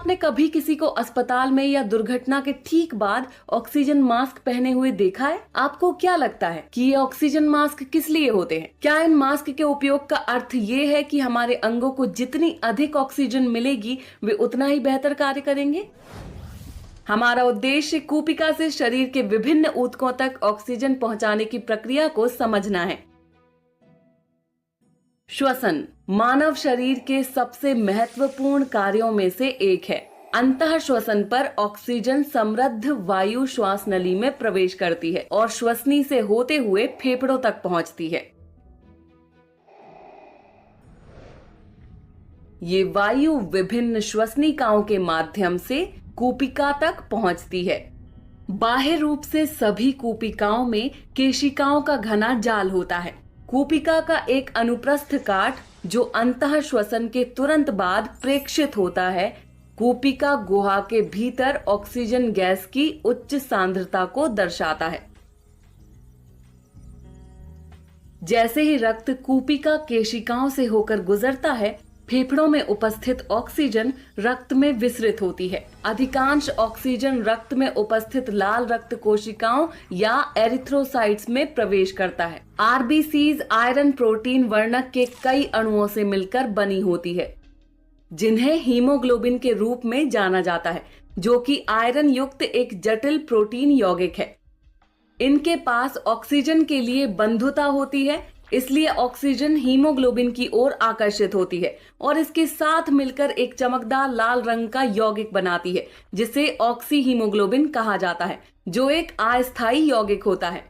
आपने कभी किसी को अस्पताल में या दुर्घटना के ठीक बाद ऑक्सीजन मास्क पहने हुए देखा है? आपको क्या लगता है कि ये ऑक्सीजन मास्क किस लिए होते हैं? क्या इन मास्क के उपयोग का अर्थ ये है कि हमारे अंगों को जितनी अधिक ऑक्सीजन मिलेगी वे उतना ही बेहतर कार्य करेंगे? हमारा उद्देश्य कूपिका से शरीर के विभिन्न ऊतकों तक ऑक्सीजन पहुंचाने की प्रक्रिया को समझना है। श्वसन मानव शरीर के सबसे महत्वपूर्ण कार्यों में से एक है। अंतः श्वसन पर ऑक्सीजन समृद्ध वायु श्वास नली में प्रवेश करती है और श्वसनी से होते हुए फेफड़ों तक पहुंचती है। ये वायु विभिन्न श्वसनिकाओं के माध्यम से कूपिका तक पहुंचती है। बाह्य रूप से सभी कूपिकाओं में केशिकाओं का घना जाल होता है। कूपिका का एक अनुप्रस्थ काट जो अंतः श्वसन के तुरंत बाद प्रेक्षित होता है, कूपिका गुहा के भीतर ऑक्सीजन गैस की उच्च सांद्रता को दर्शाता है। जैसे ही रक्त कूपिका केशिकाओं से होकर गुजरता है, फेफड़ों में उपस्थित ऑक्सीजन रक्त में विसरित होती है। अधिकांश ऑक्सीजन रक्त में उपस्थित लाल रक्त कोशिकाओं या एरिथ्रोसाइट्स में प्रवेश करता है। आरबीसीज आयरन प्रोटीन वर्णक के कई अणुओं से मिलकर बनी होती है, जिन्हें हीमोग्लोबिन के रूप में जाना जाता है, जो कि आयरन युक्त एक जटिल प्रोटीन यौगिक है। इनके पास ऑक्सीजन के लिए बंधुता होती है, इसलिए ऑक्सीजन हीमोग्लोबिन की ओर आकर्षित होती है और इसके साथ मिलकर एक चमकदार लाल रंग का यौगिक बनाती है, जिसे ऑक्सी हीमोग्लोबिन कहा जाता है, जो एक अस्थायी यौगिक होता है।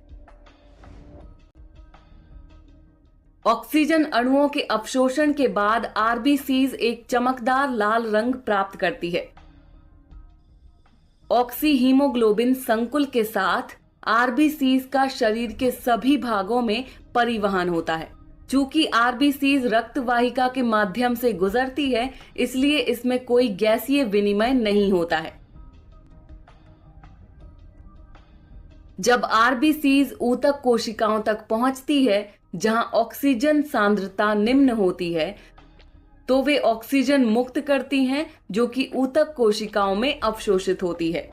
ऑक्सीजन अणुओं के अवशोषण के बाद आरबीसीज एक चमकदार लाल रंग प्राप्त करती है। ऑक्सी हीमोग्लोबिन संकुल के साथ आरबीसीज का शरीर के सभी भागों में परिवहन होता है। चूंकि आरबीसीज रक्त वाहिका के माध्यम से गुजरती है, इसलिए इसमें कोई गैसीय विनिमय नहीं होता है। जब आरबीसीज ऊतक कोशिकाओं तक पहुंचती है, जहां ऑक्सीजन सांद्रता निम्न होती है, तो वे ऑक्सीजन मुक्त करती हैं, जो कि ऊतक कोशिकाओं में अवशोषित होती है।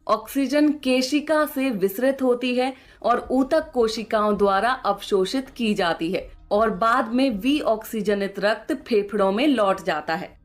ऑक्सीजन केशिका से विसरित होती है और ऊतक कोशिकाओं द्वारा अवशोषित की जाती है और बाद में विऑक्सीजनित रक्त फेफड़ों में लौट जाता है।